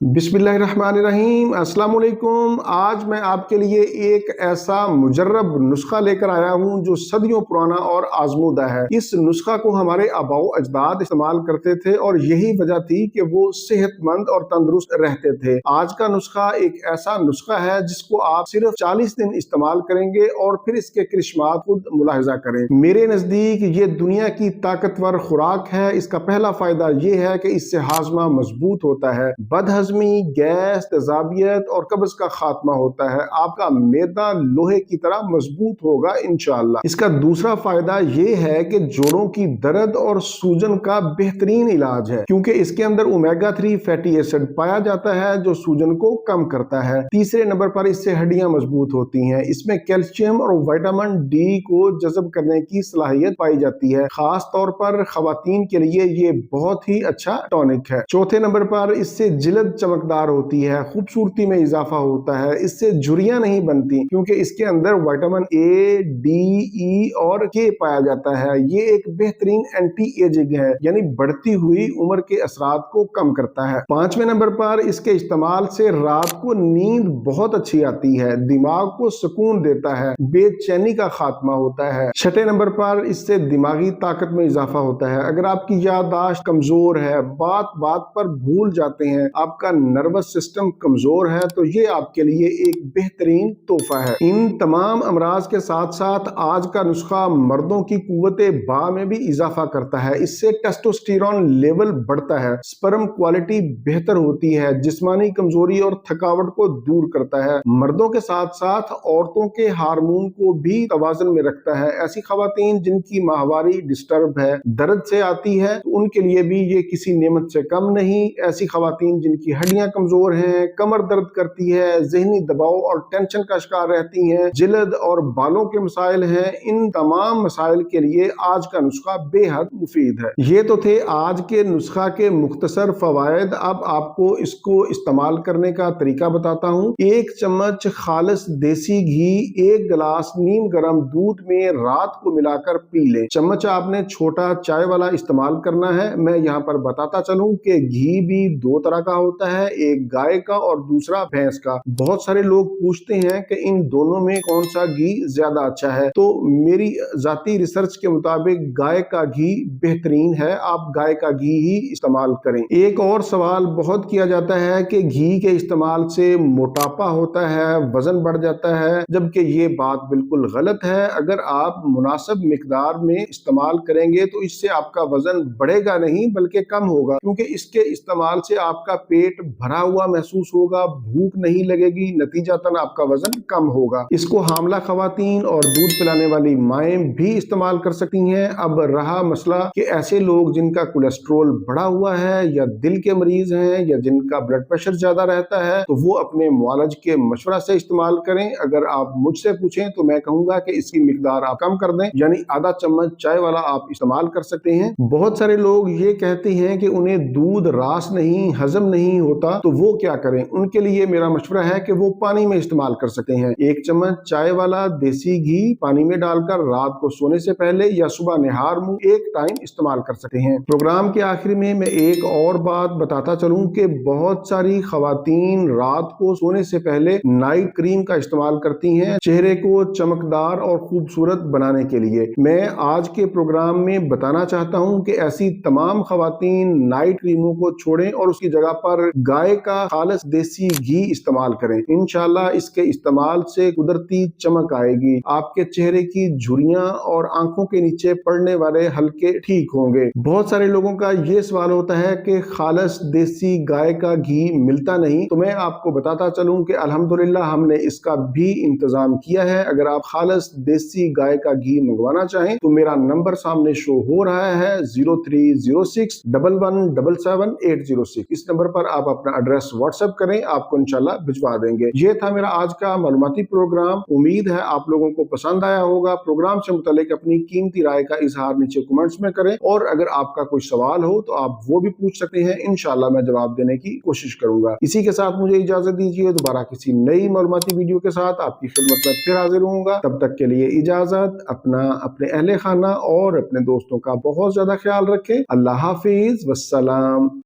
बिस्मिल्लाहिर्रहमानिर्रहीम। अस्सलाम वालेकुम। आज मैं आपके लिए एक ऐसा मुजर्रब नुस्खा लेकर आया हूँ जो सदियों पुराना और आजमूदा है। इस नुस्खा को हमारे आबाओ अजदाद इस्तेमाल करते थे और यही वजह थी कि वो सेहतमंद और तंदुरुस्त रहते थे। आज का नुस्खा एक ऐसा नुस्खा है जिसको आप सिर्फ 40 दिन इस्तेमाल करेंगे और फिर इसके करिश्मात खुद मुलाहिजा करें। मेरे नजदीक ये दुनिया की ताकतवर खुराक है। इसका पहला फायदा ये है कि इससे हाजमा मजबूत होता है, बदहजमी, गैस, तेजाबियत और कब्ज का खात्मा होता है। आपका मैदा लोहे की तरह मजबूत होगा इंशाअल्लाह। इसका दूसरा फायदा ये है कि जोड़ों की दर्द और सूजन का बेहतरीन इलाज है, क्योंकि इसके अंदर ओमेगा 3 फैटी एसिड पाया जाता है जो सूजन को कम करता है। तीसरे नंबर पर इससे हड्डियां मजबूत होती हैं। इसमें कैल्शियम और विटामिन डी को जज़ब करने की सलाहियत पाई जाती है। खास तौर पर खवातीन के लिए ये बहुत ही अच्छा टॉनिक है। चौथे नंबर पर इससे जिल्द चमकदार होती है, खूबसूरती में इजाफा होता है। इससे झुर्रियां नहीं बनती क्योंकि इसके अंदर विटामिन ए, डी, ई और के पाया जाता है। ये एक बेहतरीन एंटी एजिंग है, यानी बढ़ती हुई उम्र के असरात को कम करता है। पांचवें नंबर पर इसके इस्तेमाल से रात को नींद बहुत अच्छी आती है, दिमाग को सुकून देता है, बेचैनी का खात्मा होता है। छठे नंबर पर इससे दिमागी ताकत में इजाफा होता है। अगर आपकी याददाश्त कमजोर है, बात बात पर भूल जाते हैं, आपका नर्वस सिस्टम कमजोर है, तो ये आपके लिए एक बेहतरीन तोहफा है। इन तमाम अमराज के साथ साथ आज का नुस्खा मर्दों की कुव्वते बा में भी इजाफा करता है। इससे टेस्टोस्टेरोन लेवल बढ़ता है, स्पर्म क्वालिटी बेहतर होती है, जिस्मानी कमजोरी और थकावट को दूर करता है। मर्दों के साथ साथ औरतों के हार्मोन को भी तवाज़ुन में रखता है। ऐसी खवातीन जिनकी माहवारी डिस्टर्ब है, दर्द से आती है, तो उनके लिए भी ये किसी नेमत से कम नहीं। ऐसी खवातीन जिनकी हड्डियां कमजोर हैं, कमर दर्द करती है, जहनी दबाव और टेंशन का शिकार रहती हैं, जिल्द और बालों के मसाइल हैं, इन तमाम मसाइल के लिए आज का नुस्खा बेहद मुफीद है। ये तो थे आज के नुस्खा के मुख्तसर फवायद। अब आपको इसको इस्तेमाल करने का तरीका बताता हूँ। 1 चम्मच खालिस देसी घी 1 गिलास नीम गर्म दूध में रात को मिलाकर पी लें। चम्मच आपने छोटा चाय वाला इस्तेमाल करना है। मैं यहाँ पर बताता चलूं कि घी भी 2 तरह का होता है, एक गाय का और दूसरा भैंस का। बहुत सारे लोग पूछते हैं कि इन दोनों में कौन सा घी ज्यादा अच्छा है, तो मेरी जाती रिसर्च के मुताबिक गाय का घी बेहतरीन है। आप गाय का घी ही इस्तेमाल करें। एक और सवाल बहुत किया जाता है कि घी के इस्तेमाल से मोटापा होता है, वजन बढ़ जाता है, जबकि ये बात बिल्कुल गलत है। अगर आप मुनासिब मिकदार में इस्तेमाल करेंगे तो इससे आपका वजन बढ़ेगा नहीं बल्कि कम होगा, क्योंकि इसके इस्तेमाल से आपका पेट भरा हुआ महसूस होगा, भूख नहीं लगेगी, नतीजतन आपका वजन कम होगा। इसको हामला खवातीन और दूध पिलाने वाली माएं भी इस्तेमाल कर सकती हैं। अब रहा मसला कि ऐसे लोग जिनका कोलेस्ट्रोल बढ़ा हुआ है या दिल के मरीज हैं या जिनका ब्लड प्रेशर ज्यादा रहता है, तो वो अपने मुआलिज के मशवरा से इस्तेमाल करें। अगर आप मुझसे पूछें तो मैं कहूंगा कि इसकी मिकदार आप कम कर दें, यानी आधा चम्मच चाय वाला आप इस्तेमाल कर सकते हैं। बहुत सारे लोग ये कहते हैं कि उन्हें दूध रास नहीं, हजम नहीं होता, तो वो क्या करें? उनके लिए मेरा मशवरा है कि वो पानी में इस्तेमाल कर सकते हैं। 1 चम्मच चाय वाला देसी घी पानी में डालकर रात को सोने से पहले या सुबह निहार मुंह एक टाइम इस्तेमाल कर सकते हैं। प्रोग्राम के आखिर में मैं एक और बात बताता चलूं कि बहुत सारी खवातीन रात को सोने से पहले नाइट क्रीम का इस्तेमाल करती हैं चेहरे को चमकदार और खूबसूरत बनाने के लिए। मैं आज के प्रोग्राम में बताना चाहता हूं कि ऐसी तमाम खवातीन नाइट क्रीमों को छोड़ें और उसकी जगह पर गाय का खालिस देसी घी इस्तेमाल करें। इंशाल्लाह इसके इस्तेमाल से कुदरती चमक आएगी, आपके चेहरे की झुर्रियां और आंखों के नीचे पड़ने वाले हल्के ठीक होंगे। बहुत सारे लोगों का ये सवाल होता है कि खालिस देसी गाय का घी मिलता नहीं, तो मैं आपको बताता चलूं कि अल्हम्दुलिल्लाह हमने इसका भी इंतजाम किया है। अगर आप खालिस देसी गाय का घी मंगवाना चाहें तो मेरा नंबर सामने शो हो रहा है 0306 1177 806। इस नंबर पर आप अपना एड्रेस व्हाट्सएप करें, आपको इंशाल्लाह भिजवा देंगे। ये था मेरा आज का मालूमाती प्रोग्राम। उम्मीद है आप लोगों को पसंद आया होगा। प्रोग्राम से मुतालिक अपनी कीमती राय का इजहार नीचे कमेंट्स में करें, और अगर आपका कोई सवाल हो तो आप वो भी पूछ सकते हैं। इंशाल्लाह मैं जवाब देने की कोशिश करूंगा। इसी के साथ मुझे इजाजत दीजिए, दोबारा किसी नई मालूमाती वीडियो के साथ आपकी खिदमत में फिर हाजिर होऊंगा। तब तक के लिए इजाजत। अपना, अपने अहले खाना और अपने दोस्तों का बहुत ज्यादा ख्याल रखें। अल्लाह हाफिज, वस्सलाम।